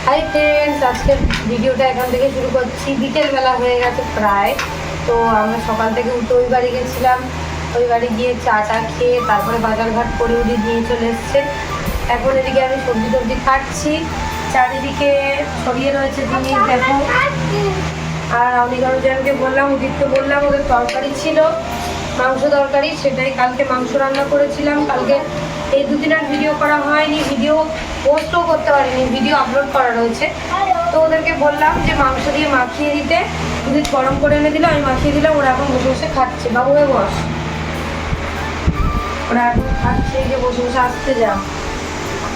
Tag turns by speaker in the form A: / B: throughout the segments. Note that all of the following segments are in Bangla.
A: হাই ফ্রেন্ডস, আজকের ভিডিওটা এখান থেকে শুরু করছি। বিকেলবেলা হয়ে গেছে প্রায়। তো আমরা সকাল থেকে উঠে ওই বাড়ি গেছিলাম। ওই বাড়ি গিয়ে চাটা খেয়ে তারপরে বাজারঘাট করে উঠে নিয়ে চলে এসছে। এখন এদিকে আমি সবজি টবজি খাচ্ছি। চারিদিকে ছড়িয়ে রয়েছে জিনিস দেখো। আর আমি গরমজানকে বললাম, উদিতকে বললাম, ওদের তরকারি ছিল মাংস তরকারি, সেটাই কালকে মাংস রান্না করেছিলাম। কালকে এই দুদিন আর ভিডিও করা হয়নি, ভিডিও পোস্টও করতে পারিনি, ভিডিও আপলোড করা রয়েছে। তো ওদেরকে বললাম যে মাংস দিয়ে মাখিয়ে দিতে, উদিত গরম করে এনে দিল, আমি মাখিয়ে দিলাম। ওরা এখন বসে বসে খাচ্ছে। বাবু হয়ে বস, ওরা এখন খাচ্ছে, যে বসে বসে আসতে যা।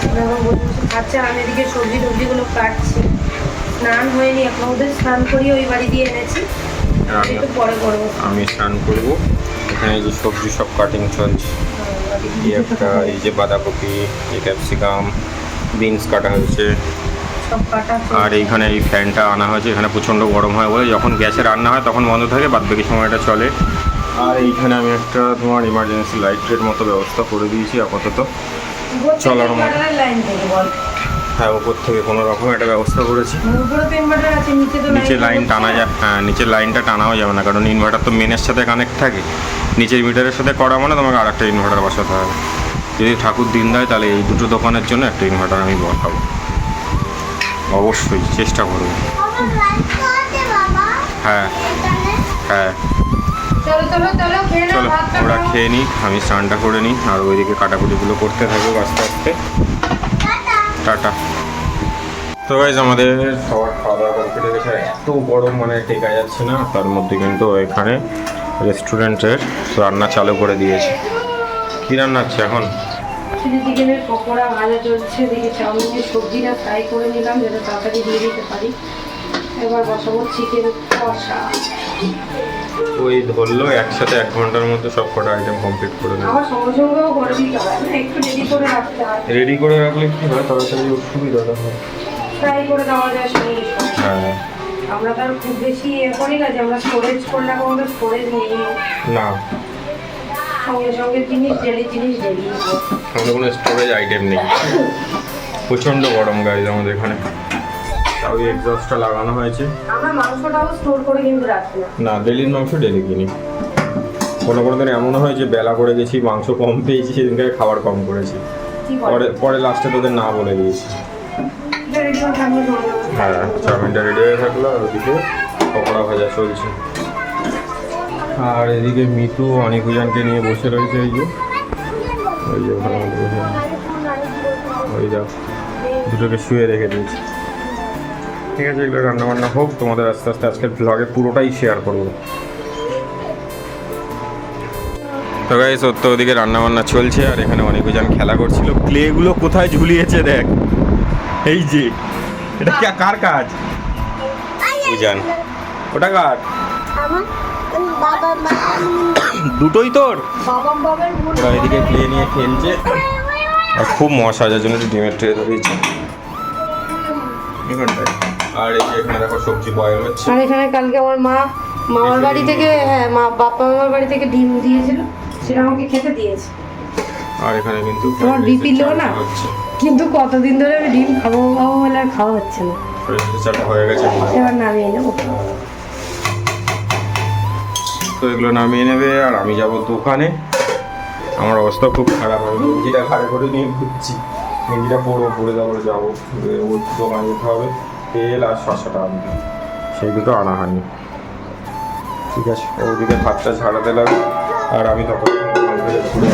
A: ওরা এখন বসে বসে খাচ্ছে আর আমি এদিকে সবজি টবজিগুলো কাটছি। স্নান হয়নি এখন, ওদের স্নান করিয়ে ওই বাড়ি দিয়ে এনেছি, একটু পরে করবো।
B: আমি স্নান করবো। এখানে যে সবজি সব কাটিং চলছে, এই যে বাঁধাকপি, এই ক্যাপসিকাম, বিনস কাটা হয়েছে। আর এইখানে এই ফ্যানটা আনা হয়েছে, এখানে প্রচণ্ড গরম হয় বলে যখন গ্যাসে রান্না হয় তখন বন্ধ থাকে, বাদ বাকি সময়টা চলে। আর এইখানে আমি একটা তোমার ইমার্জেন্সি লাইটের মতো ব্যবস্থা করে দিয়েছি আপাতত চলার মতো। হ্যাঁ, উপর থেকে কোনো রকম একটা ব্যবস্থা করেছি। নিচে লাইন টানা যায়, হ্যাঁ নিচের লাইনটা টানাও যাবে না, কারণ ইনভার্টার তো মেনের সাথে কানেক্ট থাকে। নিচের মিটারের সাথে করা মানে তোমাকে আর একটা ইনভার্টার বসাতে হবে। যদি ঠাকুর দিন দেয় তাহলে এই দুটো দোকানের জন্য একটা ইনভার্টার আমি বসাবো, অবশ্যই চেষ্টা করবো। হ্যাঁ হ্যাঁ, চলো ওরা খেয়ে নিই, আমি স্নানটা করে নিই, আর ওইদিকে কাটাকুটিগুলো করতে থাকবো আস্তে আস্তে। টাটা। তো গাইজ আমাদের সবার খাওয়া দাওয়া কমপ্লিট হয়ে গেছে। এত গরম মানে টেকা যাচ্ছে না, তার মধ্যে কিন্তু এখানে রেস্টুরেন্টের রান্না চালু করে দিয়েছে। কী রান্না হচ্ছে এখন?
A: চিলি চিকেনের পকোড়া ভাজা চলছে, এদিকে চাউমিনের সবজিটা ফ্রাই করে নিলাম যাতে তাড়াতাড়ি দিয়ে দিতে পারি। এবার বসাবো চিকেন কষা।
B: ওই ধরলো একসাথে 1 ঘন্টার মধ্যে সব কটা আইটেম কমপ্লিট করে দেবে।
A: আবার সঙ্গে সঙ্গেও করে দিতে হয় না, একটু রেডি করে রাখতে হয়।
B: রেডি করে রাখলে কি হয়, তাড়াতাড়ি সুবিধাটা হয়,
A: ফ্রাই করে দেওয়া যায় সঙ্গে সঙ্গে।
B: হ্যাঁ,
A: আমরা তো আর খুব বেশি করি না যে আমরা স্টোরেজ করলে আমাদের স্টোরেজ নেই
B: না,
A: সঙ্গে সঙ্গে জিনিস ডেলি
B: আমাদের কোনো স্টোরেজ আইটেম নেই। প্রচণ্ড গরম গাইজ আমাদের এখানে। ওই এক্সস্টটা লাগানো হয়েছে।
A: আমরা মাংসটাও স্টোর করে কিন্তু রাখি
B: না, ডেলির মাংস ডেলি কিনি। কোনো দিন এমনও হয় যে বেলা করে গেছি, মাংস কম পেয়েছি, সেদিনকে খাবার কম করেছি, পরে লাস্টে তোদের না বলে দিয়েছি। হ্যাঁ, চাউমিনটা রেডি হয়ে থাকলো, আর ওদিকে পকোড়া ভাজা চলছে। আর এদিকে মিতু অনিকুজানকে নিয়ে বসে রয়েছে। এই যে ওখানে বসে, ওই যা দুটোকে শুয়ে রেখে দিয়েছি। ঠিক আছে, এগুলো রান্নাবান্না হোক, তোমাদের আস্তে আস্তে আজকের ব্লগে পুরোটাই শেয়ার করবো। তো গাইস, সত্য ওদিকে রান্নাবান্না চলছে, আর এখানে অনিকুজান খেলা করছিল। প্লেগুলো কোথায় ঝুলিয়েছে দেখ, এই যে এটা কি কার কাজ বুঝান, ওটা কার? দুটোই তোর? ওরা এদিকে প্লে নিয়ে খেলছে, আর খুব মশা, যার জন্য ডিমের ট্রে ধরেছে এখানটায়। আর এই যে এখানে দেখো সবজি বয়েল হচ্ছে।
A: আর এখানে কালকে আমার মামার বাড়ি থেকে, হ্যাঁ বাপ্পা মামার বাড়ি থেকে ডিম দিয়েছিল, সেটা আমাকে খেতে দিয়েছে।
B: আর এখানে কিন্তু
A: তোমার বিপি লো না, কিন্তু কতদিন ধরে আমি ডিম খাবো বলে আর খাওয়া হচ্ছে না।
B: হয়ে গেছে,
A: এবার নামিয়ে নেবো।
B: তো এগুলো নামিয়ে নেবে, আর আমি যাব দোকানে। আমার অবস্থা খুব খারাপ, আমি গেঞ্জিটা ঘাড়ে করে নিয়ে ঘুরছি। গেঞ্জিটা পরে তারপরে যাবো দোকানে যেতে হবে। তেল আর শসাটা আনতে, সেই দুটো আনা হয়নি। ঠিক আছে, ওইদিকে ভাতটা ঝাড়াতে লাগবে, আর আমি তখন ঘুরে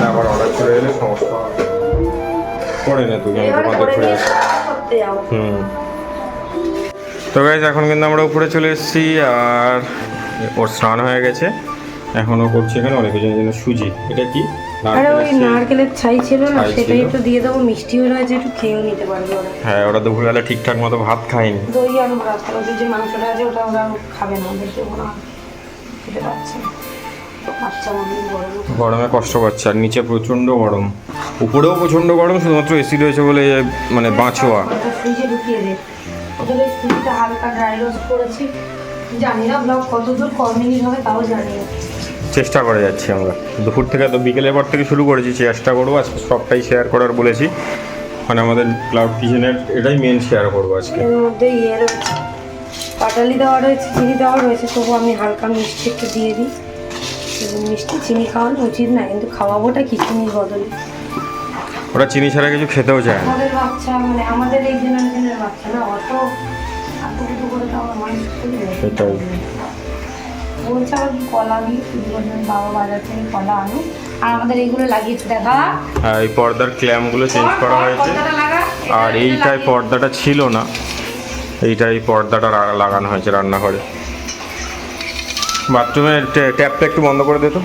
B: আবার অর্ডার চলে এলে সমস্যা হবে। করে নে তুই, আমি তোমাদের ঘুরে আসি। তো গাইস, এখন কিন্তু আমরা উপরে চলে এসেছি, আর ওর স্নান হয়ে গেছে। এখনও করছি এখানে অনেক কিছু জন্য সুজি। এটা কি?
A: আরে ওই নারকেলের ছাই ছিল না, সেটাই একটু দিয়ে দেবো, মিষ্টি হয়ে রয়েছে, একটু খেয়েও নিতে পারবে ওরা।
B: হ্যাঁ, ওরা দুপুরবেলা ঠিকঠাক মতো ভাত খায়নি।
A: দই আর ভাত, ওদের যে মাংসটা আছে ওটা ওরা খাবে না, ওদের দেবো না, খেতে পারছে না।
B: গরমে কষ্ট পাচ্ছে, আর নিচে প্রচণ্ড গরম, উপরেও প্রচণ্ড গরম, শুধুমাত্র এসি রয়েছে বলে মানে বাঁচোয়া।
A: ফ্রিজে ঢুকিয়ে দে, ওদের ওই ফ্রিজটা হালকা ড্রাই রোস্ট করেছি। জানি না ব্লগ কতদূর মিনিট হবে তাও জানি না,
B: চেষ্টা করে যাচ্ছি আমরা। দুপুর থেকে তো বিকেলের পর থেকে শুরু করেছি, চেষ্টা করবো আজকে সবটাই শেয়ার করার বলেছি। মানে আমাদের ক্লাউড কিচেনের এটাই মেন শেয়ার করবো আজকে।
A: এর মধ্যে ইয়ে রয়েছে, পাটালি দেওয়া রয়েছে, চিনি দেওয়া রয়েছে, তবু আমি হালকা মিষ্টি একটু দিয়ে দিই। মিষ্টি চিনি খাওয়ানো উচিত না, কিন্তু খাওয়াবোটা কি চিনির বদলে।
B: ওরা চিনি ছাড়া কিছু খেতেও চায় না।
A: আমাদের বাচ্চা মানে আমাদের এই জেনারেশনের বাচ্চা না, অত আত্মকুটো করে তো আমার মানুষ খুবই
B: সেটাই।
A: বলছে আবার কলা দিয়ে বলবেন বাবা বাজার থেকে কলা আনো, আর আমাদের এইগুলো লাগিয়েছে দেখা।
B: হ্যাঁ, এই পর্দার ক্ল্যাম্পগুলো চেঞ্জ করা হয়েছে। আর এইটাই পর্দাটা ছিল না, এই পর্দাটা লাগানো হয়েছে রান্নাঘরে। বাথরুমের ট্যাপটা একটু বন্ধ করে দিত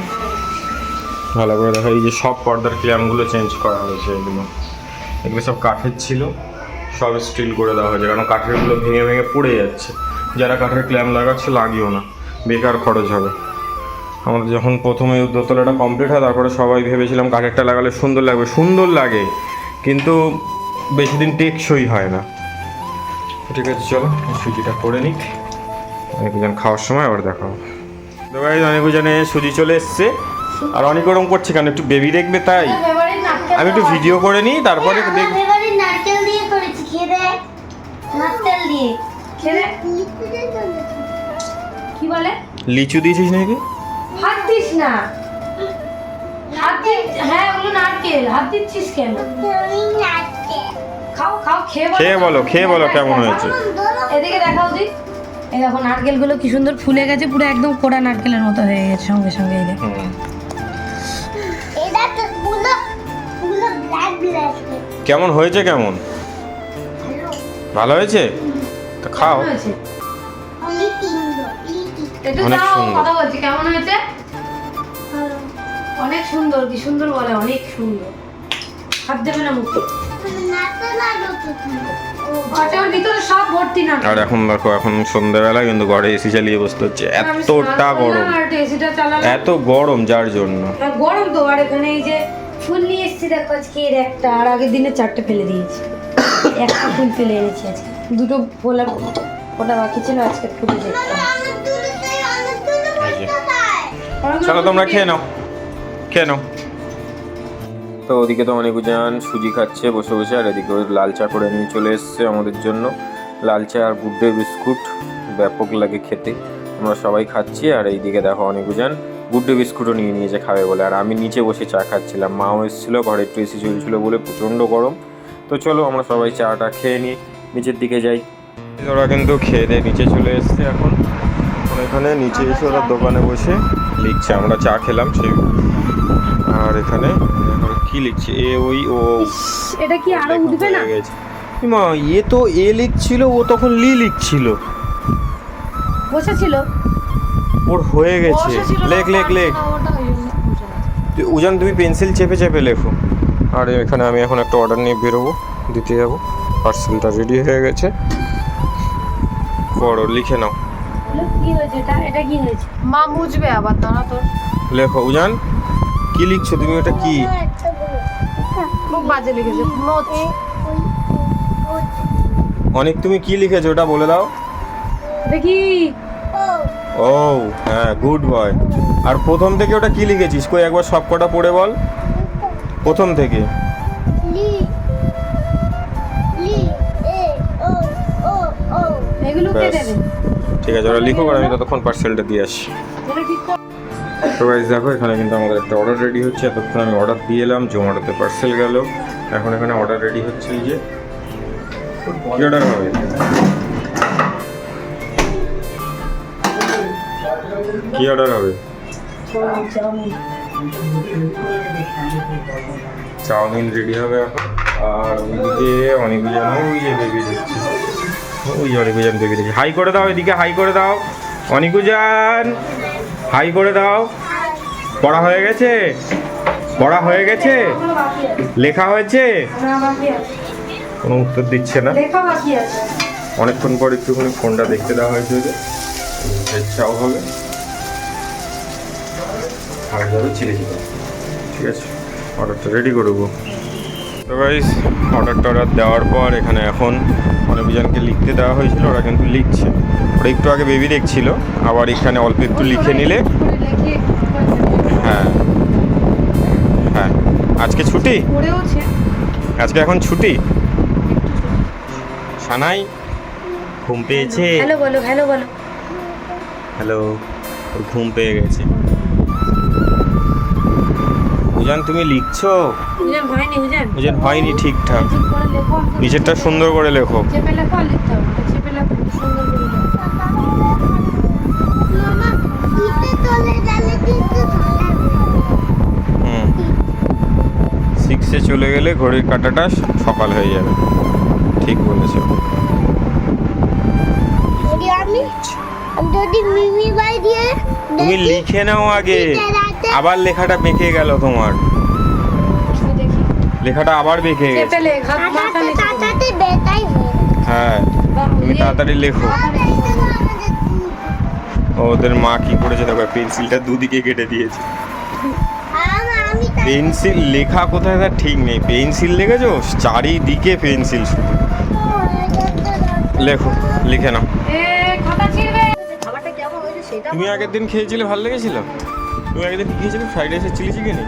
B: ভালো করে দেখা। এই যে সব পর্দার ক্ল্যাম্পগুলো চেঞ্জ করা হয়েছে। এগুলো সব কাঠের ছিল, সব স্টিল করে দেওয়া হয়েছে, কারণ কাঠেরগুলো ভেঙে ভেঙে পড়ে যাচ্ছে। যারা কাঠের ক্ল্যাম্প লাগাচ্ছে লাগিও না, বেকার খরচ হবে। আমাদের যখন প্রথমে দোতলাটা কমপ্লিট হয়, তারপরে সবাই ভেবেছিলাম কাঠেরটা লাগালে সুন্দর লাগবে। সুন্দর লাগে, কিন্তু বেশি দিন টেকসই হয় না। ঠিক আছে, চলো সুজিটা করে নিক, অনেকজন খাওয়ার সময় আবার দেখাবো। তো গাইস, অনেকজনে সুজি চলে এসছে। আর অনেক গরম করছে কেন, একটু বেবি দেখবে তাই আমি একটু ভিডিও করে নিই, তারপরে দেখ।
C: নারকেল দিয়ে করেছি, খেয়ে দেখ। নারকেল দিয়ে
A: খেলে কি বলে?
B: লিচু দিয়েছিস নাকি?
A: হাত দিস না, হাত দিস। হ্যাঁ, ওগুলো নারকেল, হাত দিচ্ছিস কেন?
C: নারকেল
A: খাও খাও,
B: খেয়ে বলো কেমন হয়েছে।
A: এদিকে দেখাও দি। এই দেখো নারকেলগুলো কি সুন্দর ফুলে গেছে, পুরো একদম কোড়া নারকেলের মতো হয়ে গেছে সঙ্গে সঙ্গে। এই দেখো
C: এটা তো পুরো পুরো ব্ল্যাক ব্ল্যাক।
B: কেমন হয়েছে? কেমন ভালো হয়েছে? তো খাও।
A: কেমন হয়েছে?
C: অনেক সুন্দর,
A: একটু
B: অনেক
A: দাও,
B: সুন্দর।
A: কথা বলছি। কেমন হয়েছে? অনেক সুন্দর। কি সুন্দর বলে, অনেক সুন্দর। হাত দেবে না মুখে।
C: নারকেল লাগো তো
A: ঘরটার ভিতরে সব ভর্তি না।
B: আর এখন দেখো, এখন সন্ধ্যাবেলা, কিন্তু ঘরে এসি চালিয়ে বসতে হচ্ছে, এতটা গরম,
A: এসিটা চালালাম।
B: এত গরম যার জন্য।
A: হ্যাঁ, গরম তো। আর এখানে এই যে ফুল নিয়ে এসেছি দেখো, আজকে এর একটা, আর আগের দিনে 4টে ফেলে দিয়েছি। একটা ফুল ফেলে এনেছি আজকে, 2টো ফুল আর ওটা বাকি ছিল, আজকে ফুটে দেখতে।
B: চলো তোমরা খেয়ে নাও, খেয়ে নাও। তো ওদিকে তো অনেকজন সুজি খাচ্ছে বসে বসে, আর এদিকে ওই লাল চা করে নিয়ে চলে এসছে আমাদের জন্য। লাল চা আর গুড ডে বিস্কুট, ব্যাপক লাগে খেতে। আমরা সবাই খাচ্ছি, আর এইদিকে দেখো অনেকজন গুড ডে বিস্কুটও নিয়ে নিয়েছে খাবে বলে। আর আমি নিচে বসে চা খাচ্ছিলাম, মাও এসেছিলো, ঘরে একটু এসি চলছিল বলে প্রচণ্ড গরম। তো চলো আমরা সবাই চাটা খেয়ে নিই, নিচের দিকে যাই। ওরা কিন্তু খেয়ে দিয়ে নিচে চলে এসছে। এখন এখানে নিচে এসে ওরা দোকানে বসে লিখছে, আমরা চা খেলাম সেই। আর এখানে কি লিখছে,
A: এটা কি আরো উঠবে না?
B: মা, এ তো এ লিখছিল, ও তখন লি লিখছিল।
A: বসেছিল,
B: ওর হয়ে গেছে। লেখ। উজান, তুমি পেন্সিল চেপে চেপে লেখো। আর এখানে আমি এখন একটা অর্ডার নিয়ে বেরোবো, দিতে যাবো। পার্সেলটা রেডি হয়ে গেছে, পড়ো, লিখে নাও।
A: কি হয়েছে? এটা কি হয়েছে?
D: মা মুছবে আবার, দাঁড়া তোর।
B: লেখো উজান, কি লিখছো তুমি? ওটা কি?
D: খুব বাজে লিখেছে। মোচ।
B: অনেক, তুমি কি লিখেছো ওটা বলে দাও।
A: দেখি।
B: ও হ্যাঁ, গুড বয়। আর প্রথম থেকে ওটা কি লিখেছিস? কই একবার সব কটা পড়ে বল প্রথম থেকে।
A: এগুলো কে
B: ব্যাস,
A: দেবে?
B: ঠিক আছে, ওরা লিখো, আর আমি ততক্ষণ পার্সেলটা দিয়ে আসি।
A: এটা ঠিক কর।
B: তো গাইস দেখো, এখানে কিন্তু আমাদের একটা অর্ডার রেডি হচ্ছে। এতক্ষণ আমি অর্ডার দিয়ে এলাম, জোম্যাটোতে পার্সেল গেল, এখন এখানে অর্ডার রেডি হচ্ছে। এই যে কি অর্ডার হবে? কি অর্ডার হবে? চাউমিন রেডি হবে এখন। আর ওইদিকে অনেকজন, ওই যে বেবি দেখছি, ওই অনেকজন বেবি দেখছি। হাই করে দাও, এদিকে হাই করে দাও অনিকুজান, হাই করে দাও। পড়া হয়ে গেছে? পড়া হয়ে গেছে? লেখা হয়েছে? কোনো উত্তর দিচ্ছে না।
A: লেখা বাকি আছে।
B: অনেকক্ষণ পর একটুখানি ফোনটা দেখতে দেওয়া হয়েছে, ভেজ চাও হবে, আর যাবে চিলি চিকেন। ঠিক আছে, অর্ডারটা রেডি করবো। তো গাইস, অর্ডার দেওয়ার পর এখানে এখন অনেকজনকে লিখতে দেওয়া হয়েছিল, ওরা কিন্তু লিখছে। ওরা একটু আগে বেবি দেখছিল, আবার এখানে অল্প একটু লিখে নিলে। হ্যাঁ হ্যাঁ, আজকে ছুটি। আজকে এখন ছুটি। সানাই ঘুম পেয়েছে।
A: হ্যালো বলো, হ্যালো বলো।
B: হ্যালো, ওর ঘুম পেয়ে গেছে। উজান তুমি লিখছো?
A: উজান হয়নি,
B: উজান হয়নি ঠিকঠাক।
A: ঠিক করে লেখো।
B: নিচেরটা সুন্দর করে লেখো।
A: চেপে লেখো আর লিখতে হবে, চেপে লেখো সুন্দর করে লেখো।
C: মামা ইতে চলে গেলে কিন্তু
B: হুম, 6-এ চলে গেলে ঘড়ির কাঁটাটা সকাল হয়ে যাবে। ঠিক বলেছো।
C: যদি মিমি বাই দিয়ে
B: তুমি লিখে নাও আগে, আবার লেখাটা বেঁকে গেল তোমার।
A: দেখি
B: লেখাটা আবার বেঁকে গেছে।
A: চেপে লেখ, হাত মাথা নিচে করো।
C: তাতে বেটাই
B: হ্যাঁ, তুমি তাড়াতাড়ি লেখো। ওদের মা কি করেছে দেখো, পেন্সিলটা দুদিকে কেটে দিয়েছে।
C: আমি
B: পেন্সিল লেখা কোথায় তার ঠিক নেই। পেন্সিল দেখেছো, চারিদিকে পেন্সিল শুধু। লেখো, লিখে নাও।
A: এ খাতা ছিড়বে।
C: খাবারটা কেমন হয়েছে সেটা
B: তুমি আগের দিন খেয়েছিলে, ভালো লেগেছিল? তুমি আগের দিন কি খেয়েছিলে? ফ্রাইড রাইসের চিলি চিকেন।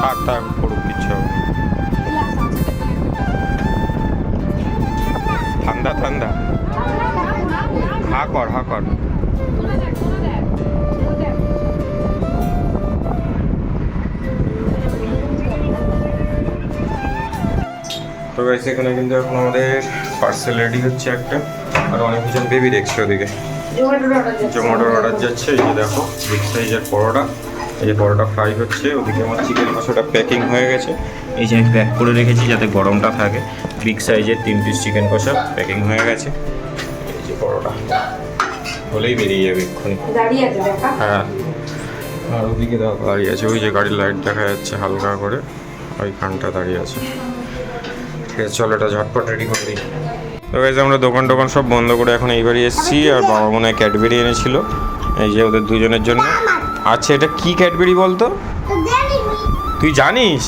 B: থাক থাক, করুক, কিচ্ছু হবে না। ঠান্ডা ঠান্ডা, হা কর হা কর। তো গাইস, এখানে কিন্তু এখন আমাদের পার্সেল রেডি হচ্ছে একটা, আর অনেকজন বেবি দেখছে ওদিকে। জোম্যাটোর অর্ডার যাচ্ছে। এই যে দেখো, বিগ সাইজের পরোটা, এই যে পরোটা ফ্রাই হচ্ছে। ওদিকে আমার চিকেন কষাটা প্যাকিং হয়ে গেছে। এই যে আমি প্যাক করে রেখেছি যাতে গরমটা থাকে। বিগ সাইজের 3 পিস চিকেন কষা প্যাকিং হয়ে গেছে। এই যে পরোটা হলেই বেরিয়ে যাবে এক্ষুনি।
A: দাঁড়িয়ে আছে দেখা।
B: হ্যাঁ, আর ওদিকে দেখো দাঁড়িয়ে আছে, ওই যে গাড়ির লাইট দেখা যাচ্ছে হালকা করে, ওইখানটা দাঁড়িয়ে আছে। ঠিক আছে, চলো এটা ঝটপট রেডি করে দিই। তো গাইস, আমরা দোকান টোকান সব বন্ধ করে এখন এইবারই এসেছি। আর বাবা মনে হয় ক্যাডবেরি এনেছিল, এই যে ওদের দুজনের জন্য। আচ্ছা, এটা কি ক্যাডবেরি বলতো? তুই জানিস?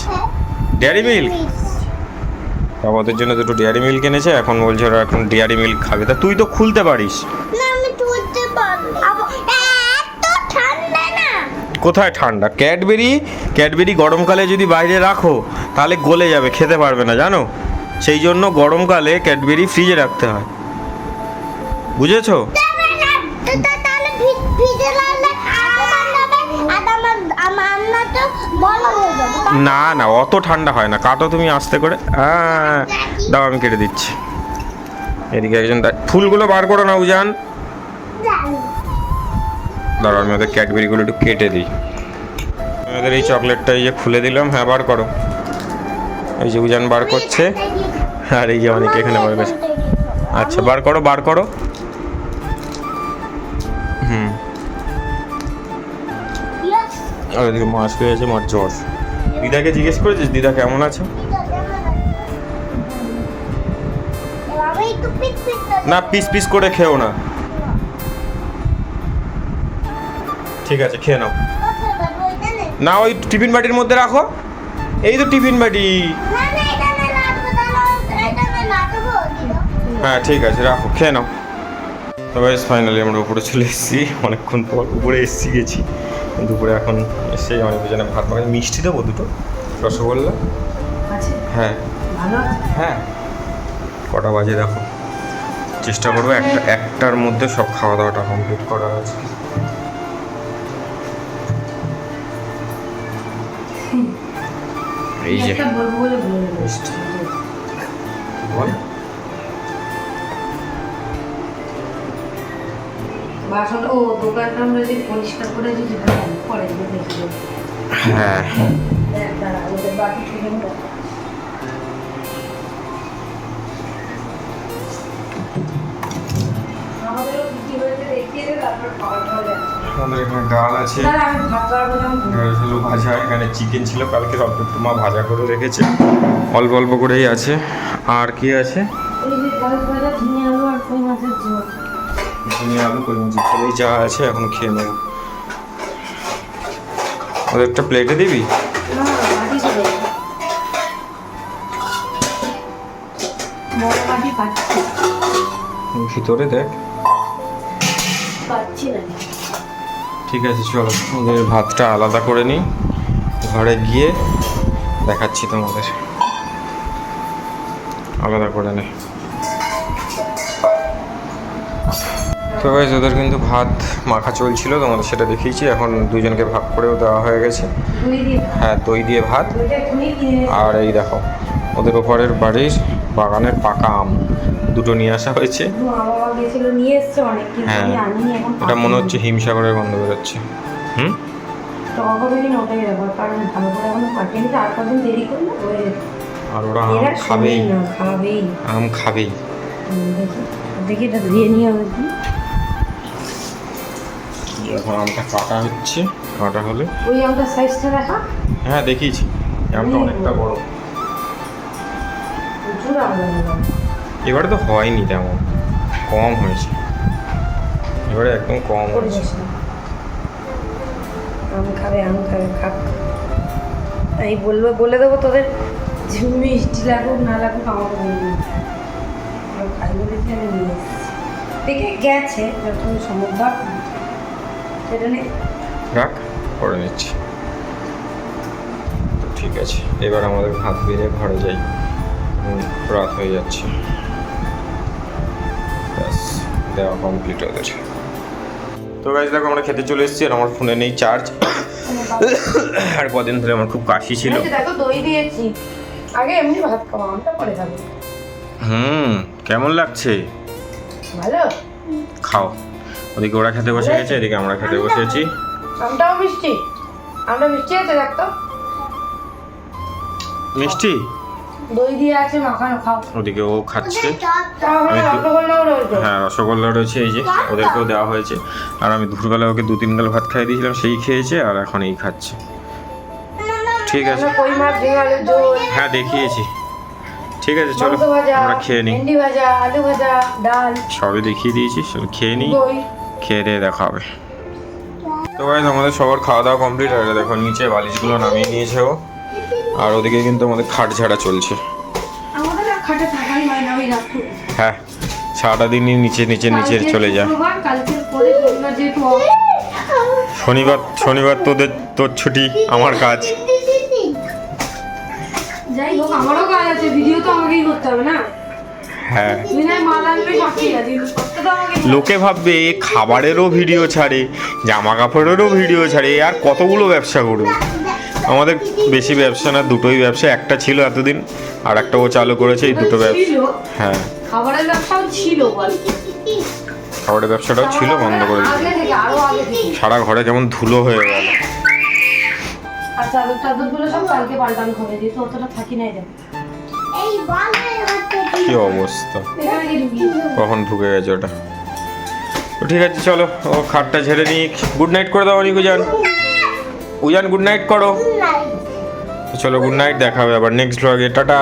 B: Dairy milk. বাবা ওদের জন্য দুটো ডেয়ারি মিল্ক এনেছে, এখন বলছে ওরা এখন ডেয়ারি মিল্ক খাবে। তা তুই তো খুলতে পারিস।
C: না আমি তুলতে পারবো। এত ঠান্ডা না।
B: কোথায় ঠান্ডা? ক্যাডবেরি গরমকালে যদি বাইরে রাখো তাহলে গলে যাবে, খেতে পারবে না, জানো? সেই জন্য গরমকালে ক্যাডবেরি ফ্রিজে রাখতে হয়, বুঝেছো?
C: তাহলে ভিজে লাগলে আমার না তো বড় হয়ে যাবে।
B: না না, অত ঠান্ডা হয় না। কাটো তুমি আস্তে করে। হ্যাঁ, দাও আমি কেটে দিচ্ছি। এদিকে একজন ফুলগুলো বার করো না উজান। দাঁড়াও, আমি ওদের ক্যাডবেরিগুলো একটু কেটে দিই। আমাদের এই চকলেটটা এই যে খুলে দিলাম। হ্যাঁ, বার করো। এই যে উজান বার করছে, আর এই যে অনেক এখানে বার করছে। আচ্ছা, বার করো বার করো। হুম, আর এদিকে মাছ পেয়েছে, মার জ্বর। দিদাকে জিজ্ঞেস করেছিস দিদা কেমন আছে? না, পিস পিস করে খেও না। ঠিক আছে, খেয়ে নাও। না, ওই টিফিন বাটির মধ্যে রাখো। এই তো টিফিন বাটি। হ্যাঁ ঠিক আছে, রাখো, খেয়ে নাও। তবে ফাইনালি আমরা উপরে চলে এসেছি, অনেকক্ষণ পর উপরে গেছি। দুপুরে এখন এসে অনেকজনে ভাত পাকাচ্ছে। মিষ্টি দেবো দুটো, রসগোল্লা। হ্যাঁ হ্যাঁ, কটা বাজে দেখো। চেষ্টা করবো একটার মধ্যে সব খাওয়া দাওয়াটা কমপ্লিট করা আছে। এই যে মিষ্টি বল।
A: বাসন ও দোকানটা আমরা যদি পরিষ্কার করে যদি পরে দেখি।
B: হ্যাঁ,
A: দাঁড়া, ওদের বাকি থেকে আমাদেরও কি হয়েছে দেখিয়ে দে, তারপর খাবার খাওয়া যাচ্ছে।
B: আমাদের এখানে ডাল আছে,
A: আমি ভাত খাওয়ার কথা
B: ঢেঁড়স আলু ভাজা। এখানে চিকেন ছিল কালকে, অল্প একটু মা ভাজা করে রেখেছে, অল্প অল্প করেই আছে। আর কি আছে?
A: এই যে ঢেঁড়স ভাজা, ঝিঙে আলু আর কই মাছের ঝোল।
B: ঝিঙে আলু কই মাছের ঝোল, এই যা আছে এখন খেয়ে নেব। ওদের একটা প্লেটে দিবি?
A: না বাটি ছিল বড় বাটি পাচ্ছি
B: ভিতরে দেখ।
A: পাচ্ছি না
B: ঠিক আছে চলো, ওদের ভাতটা আলাদা করে নিই, ঘরে গিয়ে দেখাচ্ছি তোমাদের। আলাদা করে নে। তো গাইস ওদের কিন্তু ভাত মাখা চলছিল, তোমাদের সেটা দেখিয়েছি। এখন দুজনকে ভাগ করেও দেওয়া হয়ে গেছে।
A: দই দিয়ে
B: হ্যাঁ, দই দিয়ে ভাত।
A: দইটা খুনি কিনে
B: আর এই দেখো ওদের ওপরের বাড়ির বাগানের পাকা আম দুটো নিয়ে আসা হয়েছে।
A: মা বাবা গেছিল নিয়ে এসছে অনেক, কিন্তু
B: হ্যাঁ,
A: আমি আনিনি এখন।
B: এটা মনে হচ্ছে হিমসাগরের গন্ধ বেরোচ্ছে।
A: টক হবে কিনা ওটাই ব্যাপার, কারণ ভালো করে এখনো পাকেনি তো, আর কদিন দেরি করলে হয়ে যেত।
B: আর ওরা আম
A: এরা
B: খাবেই,
A: শোনেই না, খাবেই।
B: আম খাবেই।
A: দেখি দেখি এটা ধুয়ে নিয়ে হবে কি।
B: এখন আমটা কাটা হচ্ছে, কাটা হলে
A: ওই আমটার সাইজটা দেখা,
B: হ্যাঁ দেখিয়েছি, আমটা অনেকটা বড়।
A: প্রচুর আম লাগবে।
B: এবারে তো হয়নি তেমন, কম হয়েছে এবারে, একদম কম হয়েছে।
A: করিস না। আম খাবে, আম খাবে, খাক। তাই বলবো, বলে দেবো তোদের যে মিষ্টি লাগুক না লাগুক আমাকে বলবি। খাই বলেছি আমি নিয়ে এসেছি, দেখে গেছে যখন সম্ভব। ভাব সেটা নেই,
B: রাখ, করে নিচ্ছি। তো ঠিক আছে, এবার আমাদের ভাত বেড়ে ঘরে যাই, রাত হয়ে যাচ্ছে। ব্যাস, দেওয়া কমপ্লিট হয়ে গেছে। তো গাইজ দেখো আমরা খেতে চলে এসেছি, আর আমার ফোনে নেই চার্জ। আর কদিন ধরে আমার খুব কাশি ছিল।
A: দেখো দই দিয়েছি, আগে এমনি ভাত খাওয়া, আমটা পরে খাবে।
B: কেমন লাগছে?
A: ভালো।
B: খাও। ওদিকে ওরা খেতে বসে গেছে, এদিকে আমরা খেতে বসেছি।
A: আমটাও মিষ্টি, আমটা মিষ্টি আছে দেখ তো।
B: মিষ্টি
A: দই দিয়ে আছে মাখানো, খাও।
B: ওদিকে ও খাচ্ছে।
A: তাহলে রসগোল্লাও রয়েছে।
B: হ্যাঁ, রসগোল্লা রয়েছে, এই যে ওদেরকেও দেওয়া হয়েছে। আর আমি দুপুরবেলা ওকে 2-3 গাল ভাত খাইয়ে দিয়েছিলাম, সেই খেয়েছে, আর এখন এই খাচ্ছে। ঠিক আছে,
A: কই মাছ, ঝিঙালের ঝোল,
B: হ্যাঁ দেখিয়েছি। ঠিক আছে চলো
A: মাংস ভাজা,
B: আমরা খেয়ে নিই।
A: ভেন্ডি ভাজা, আলু ভাজা, ডাল,
B: সবই দেখিয়ে দিয়েছি, চলো খেয়ে নিই,
A: দই।
B: খেয়ে দিয়ে দেখা হবে। তো গাইস আমাদের সবার খাওয়া দাওয়া কমপ্লিট। আর দেখো নিচে বালিশগুলো নামিয়ে নিয়েছে ও, আর ওদিকে কিন্তু আমাদের খাট ঝাড়া চলছে।
A: আমাদের আর খাটে থাকাই হয় না, ওই রাখো।
B: হ্যাঁ, সারাটা দিনই নিচে নিচে নিচে চলে যায়।
A: কালকের পরে রবিবার যেহেতু off,
B: শনিবার তোর ছুটি, আমার কাজ।
A: যাই হোক আমারও কাজ আছে, ভিডিও তো আমাকেই করতে হবে না।
B: হ্যাঁ,
A: তুই না মাল আনবি, বাকি আছে করতে তো আমাকে।
B: লোকে ভাববে এ খাবারেরও ভিডিও ছাড়ে, জামা কাপড়েরও ভিডিও ছাড়ে, আর কতগুলো ব্যবসা করবে। আমাদের বেশি ব্যবসা না, দুটোই ব্যবসা। একটা ছিল এতদিন, আর একটা ও চালু করেছে, এই দুটো ব্যবসা।
A: ছিল,
B: হ্যাঁ,
A: খাবারের ব্যবসাও ছিল বল।
B: খাবারের ব্যবসাটাও ছিল, বন্ধ করে দিয়েছে।
A: আগে থেকে, আরো আগে থেকে।
B: সারা ঘরে কেমন ধুলো হয়ে গেল।
A: আর চাদর টাদরগুলো সব কালকে পাল্টানো হবে, যেহেতু অতটা থাকি নাই দেখ।
C: এই বলে হচ্ছে
B: কি অবস্থা,
A: এখানে কি ঢুকিয়েছে?
B: কখন ঢুকে গেছে ওটা। তো ঠিক আছে চলো, ও খাটটা ঝেড়ে নিই। গুড নাইট করে দাও অনিক। উজান গুড নাইট করো।
C: নাই।
B: তো চলো গুড নাইট, দেখা হবে আবার নেক্সট ব্লগে। টাটা।